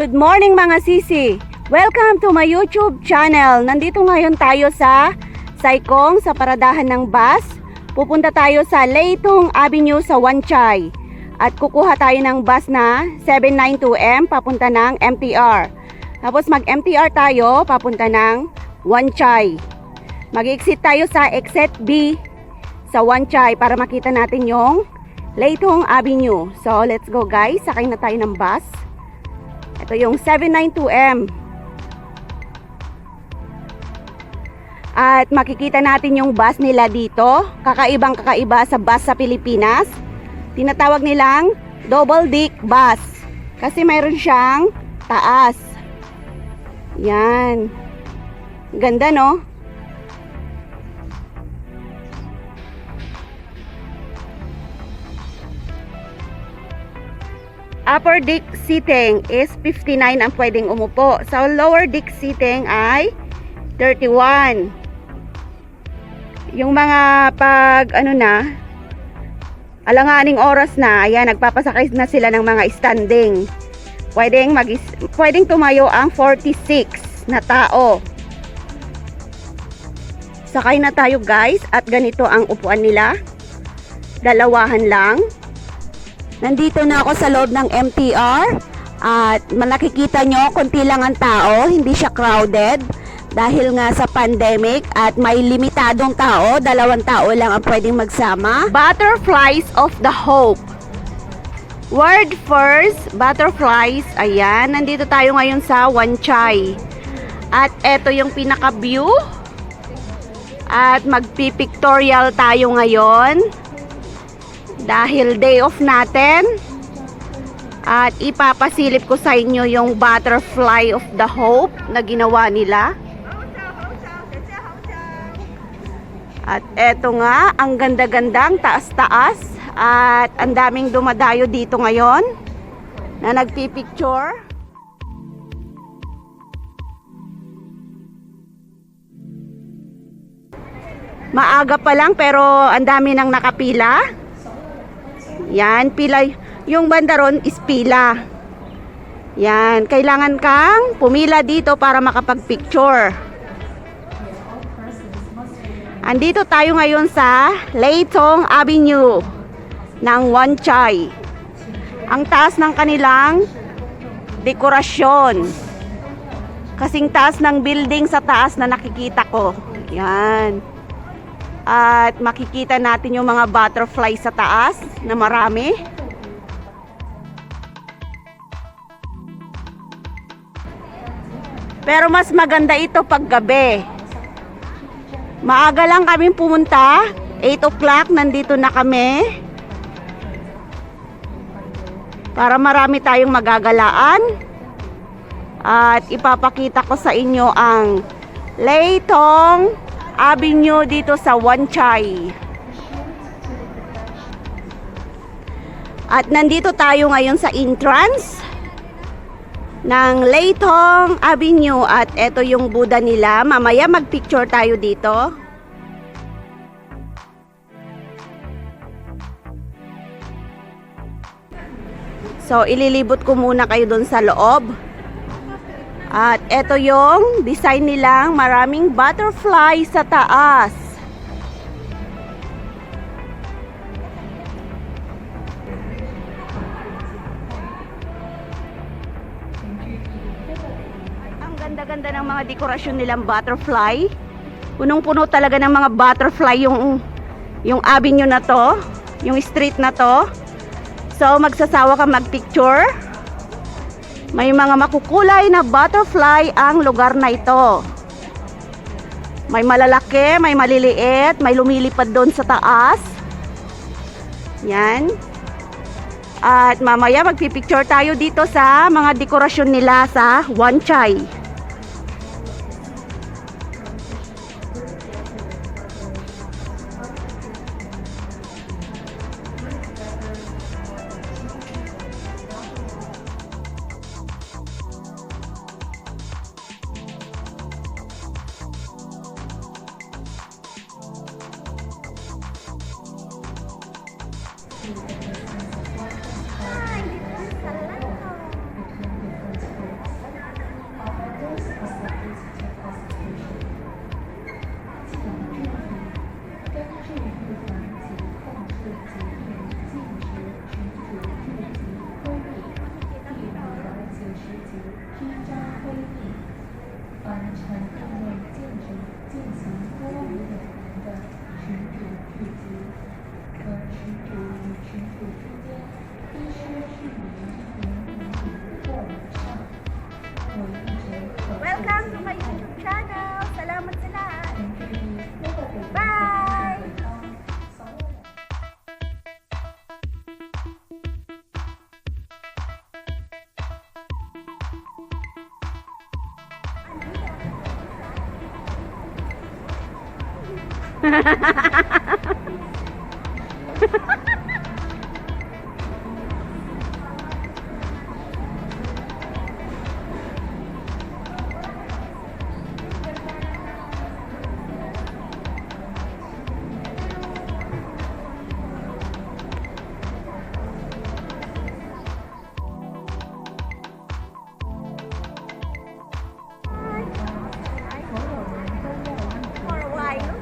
Good morning mga sisi! Welcome to my YouTube channel. Nandito ngayon tayo sa Saikong sa paradahan ng bus. Pupunta tayo sa Leitong Avenue sa Wan Chai. At kukuha tayo ng bus na 792M papunta ng MTR. Tapos mag-MTR tayo papunta ng Wan Chai. Mag-exit tayo sa exit B sa Wan Chai para makita natin yung Leitong Avenue. So let's go guys, sakay na tayo ng bus. Ito yung 792M. At makikita natin yung bus nila dito. Kakaibang kakaiba sa bus sa Pilipinas. Tinatawag nilang double deck bus. Kasi mayroon siyang taas. Yan. Ganda no? Upper deck seating is 59 ang pwedeng umupo. So lower deck seating ay 31. Yung mga pag alanganing oras na, ayan, nagpapasakay na sila ng mga standing. Pwedeng tumayo ang 46 na tao. Sakay na tayo guys at ganito ang upuan nila. Dalawahan lang. Nandito na ako sa loob ng MTR at nakikita nyo, konti lang ang tao, hindi siya crowded dahil nga sa pandemic at may limitadong tao, 2 tao lang ang pwedeng magsama. Butterflies of the Hope. Word first, butterflies, ayan, nandito tayo ngayon sa Wan Chai. At eto yung pinaka-view at magpipictorial tayo ngayon. Dahil day off natin at ipapasilip ko sa inyo yung butterfly of the hope na ginawa nila. At eto nga, ang ganda-gandang taas-taas at ang daming dumadayo dito ngayon na nagpipicture. Maaga pa lang pero ang dami nang nakapila. Yan, pila. Yung banda ron is pila. Yan, kailangan kang pumila dito para makapag-picture. Andito tayo ngayon sa Leitong Avenue ng Wan Chai. Ang taas ng kanilang dekorasyon. Kasing taas ng building sa taas na nakikita ko. Yan. At makikita natin yung mga butterfly sa taas na marami. Pero mas maganda ito pag gabi. Maaga lang kaming pumunta. 8 o'clock nandito na kami. Para marami tayong magagalaan. At ipapakita ko sa inyo ang Leitong Avenue dito sa Wan Chai. At nandito tayo ngayon sa entrance ng Leitong Avenue at ito yung Buddha nila. Mamaya magpicture tayo dito. So ililibot ko muna kayo doon sa loob. At ito yung design nilang maraming butterfly sa taas. Ang ganda-ganda ng mga dekorasyon nilang butterfly. Punong-puno talaga ng mga butterfly yung avenue na to, yung street na to. So magsasawa ka magpicture. May mga makukulay na butterfly ang lugar na ito. May malalaki, may maliliit, may lumilipad doon sa taas. Yan. At mamaya magpipicture tayo dito sa mga dekorasyon nila sa Wan Chai. For a while.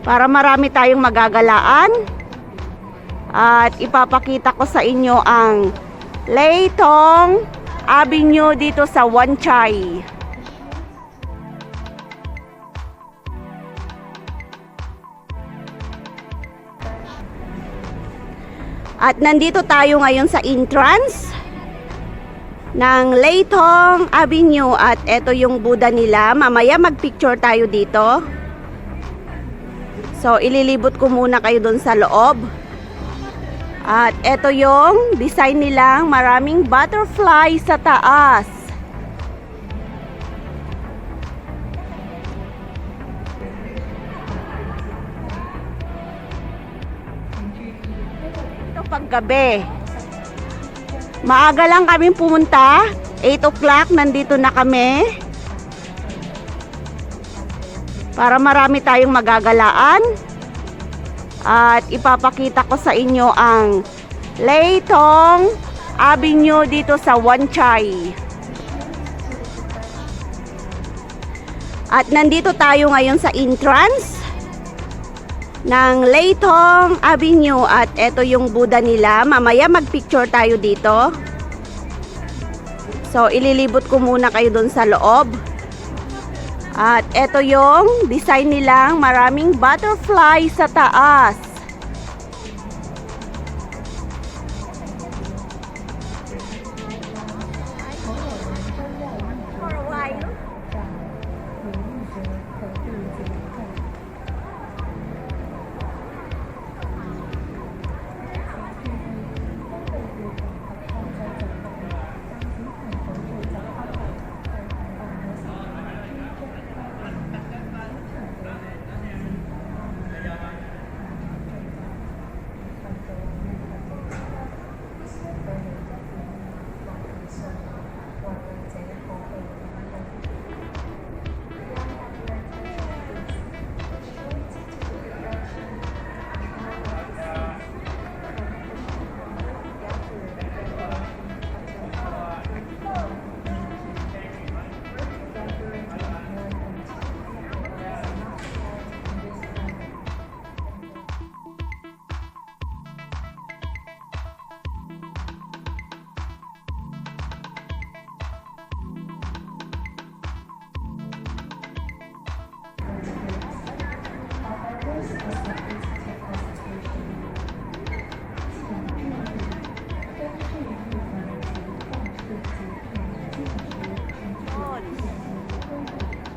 Para marami tayong magagalaan. At ipapakita ko sa inyo ang Lei Thong Avenue dito sa Wan Chai. At nandito tayo ngayon sa entrance ng Lei Thong Avenue at ito yung Buddha nila. Mamaya magpicture tayo dito. So ililibot ko muna kayo dun sa loob. At ito yung design nilang maraming butterfly sa taas. Ito paggabi. Maaga lang kaming pumunta. 8 o'clock nandito na kami. Para marami tayong magagalaan. At ipapakita ko sa inyo ang Lei Thong Avenue dito sa Wan Chai. At nandito tayo ngayon sa entrance ng Lei Thong Avenue at ito yung Buddha nila. Mamaya magpicture tayo dito. So ililibot ko muna kayo dun sa loob. At ito yung design nilang maraming butterfly sa taas. For a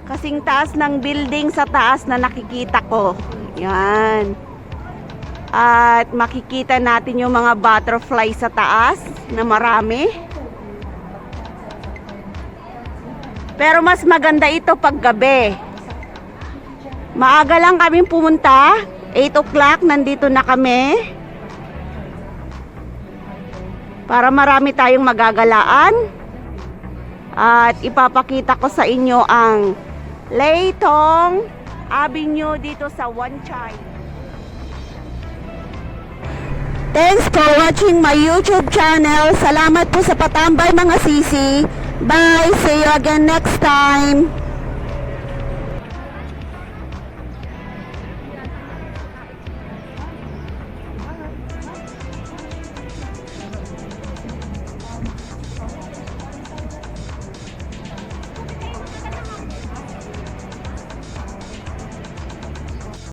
Kasing taas ng building sa taas na nakikita ko. Yan. At makikita natin yung mga butterfly sa taas na marami. Pero mas maganda ito pag gabi. Maaga lang kaming pumunta. 8 o'clock, nandito na kami. Para marami tayong magagalaan. At ipapakita ko sa inyo ang Leitong Avenue dito sa Wan Chai. Thanks for watching my YouTube channel. Salamat po sa patambay mga sisi. Bye! See you again next time.